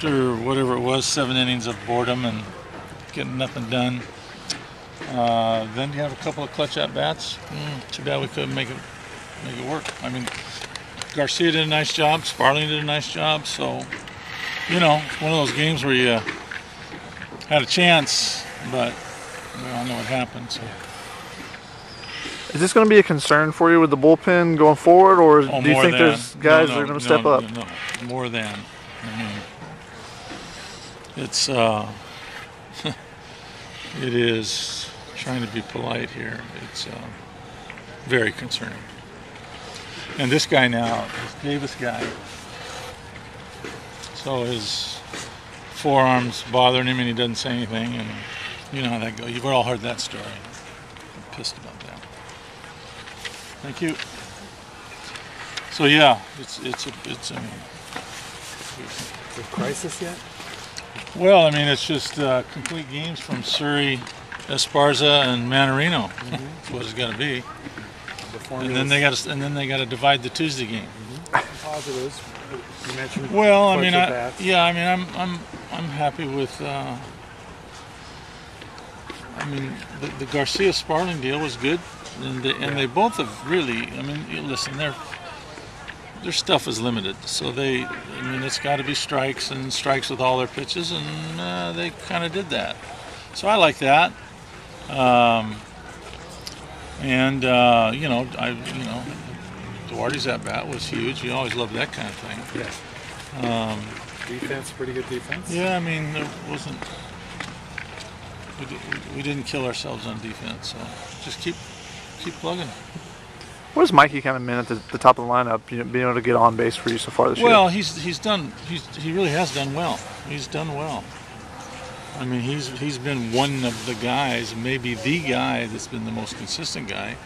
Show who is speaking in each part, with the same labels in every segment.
Speaker 1: after whatever it was, 7 innings of boredom and getting nothing done. Then you have a couple of clutch at bats. Too bad we couldn't make it work. I mean, Garcia did a nice job. Sparling did a nice job. So, you know, it's one of those games where you had a chance, but we all know what happened. So.
Speaker 2: Is this going to be a concern for you with the bullpen going forward, or do you think there's guys that are going to step up?
Speaker 1: No, more than. I mean, it's it is, trying to be polite here, it's very concerning. And this guy now, this Davis guy, so his forearm's bothering him and he doesn't say anything, and you know how that goes. You've all heard that story. I'm pissed about that. Thank you. So yeah, it's I mean,
Speaker 3: is it a crisis yet?
Speaker 1: Well, I mean, it's just complete games from Surrey, Esparza, and Manarino. That's what it's got to be. And then they got to divide the Tuesday game.
Speaker 3: Positives. You mentioned.
Speaker 1: Well, I mean, I'm happy with. I mean, the Garcia Sparling deal was good, and they both have really. I mean, listen, their stuff is limited, so I mean, it's got to be strikes and strikes with all their pitches, and they kind of did that. So I like that. You know, Duarte's at bat was huge. You always love that kind of thing.
Speaker 3: Yeah. Defense, pretty good defense.
Speaker 1: Yeah, I mean, there wasn't. We didn't kill ourselves on defense, so just keep plugging.
Speaker 2: What has Mikey kind of meant at the top of the lineup, you know, being able to get on base for you so far this year?
Speaker 1: Well, he really has done well. He's done well. I mean, he's been one of the guys, maybe the guy that's been the most consistent guy.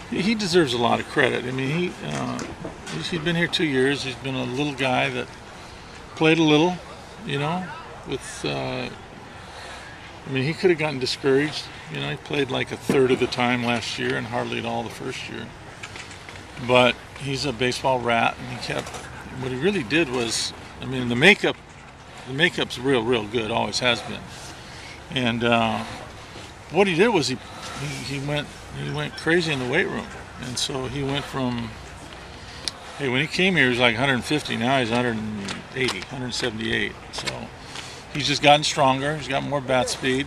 Speaker 1: He deserves a lot of credit. I mean, he's been here 2 years. He's been a little guy that played a little, you know, with. I mean, he could have gotten discouraged. You know, he played like a third of the time last year and hardly at all the first year. But he's a baseball rat, and he kept. What he really did was, I mean, the makeup's real good, always has been. And what he did was he went crazy in the weight room, and so he went from. Hey, when he came here, he was like 150. Now he's 180, 178. So. He's just gotten stronger. He's got more bat speed.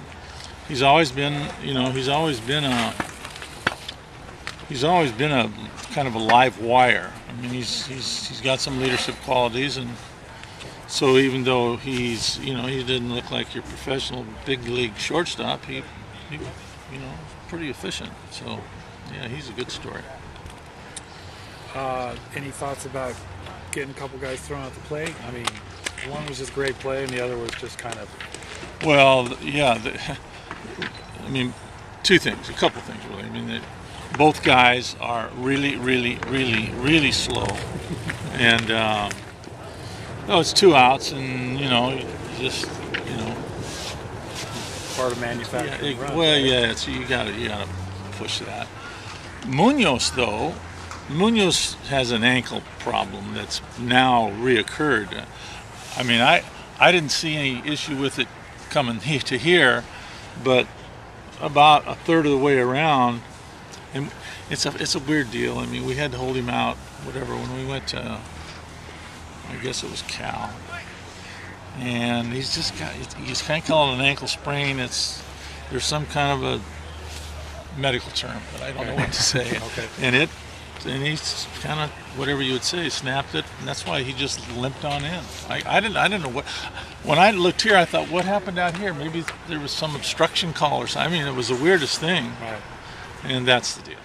Speaker 1: He's always been, you know, he's always been a kind of a live wire. I mean, he's got some leadership qualities, and so even though he's, you know, he didn't look like your professional big league shortstop, he you know, pretty efficient. So, yeah, he's a good story.
Speaker 3: Any thoughts about getting a couple guys thrown out the plate? I mean. One was just great play, and the other was just kind of.
Speaker 1: Well, yeah. I mean, a couple things really. I mean, both guys are really slow, and it's 2 outs, and you know, just you know.
Speaker 3: Part of manufacturing.
Speaker 1: Yeah, well, yeah. It's, you gotta push that. Munoz has an ankle problem that's now reoccurred. I mean, I didn't see any issue with it coming to here, but about a third of the way around, and it's a weird deal. I mean, we had to hold him out, whatever, when we went to, I guess it was Cal, and he's kind of calling it an ankle sprain. There's some kind of a medical term, but I don't know what to say.
Speaker 3: Okay.
Speaker 1: And he's kind of, whatever you would say, snapped it, and that's why he just limped on in. I didn't know what. When I looked here, I thought, what happened out here? Maybe there was some obstruction call or something. I mean, it was the weirdest thing.
Speaker 3: Right.
Speaker 1: And that's the deal.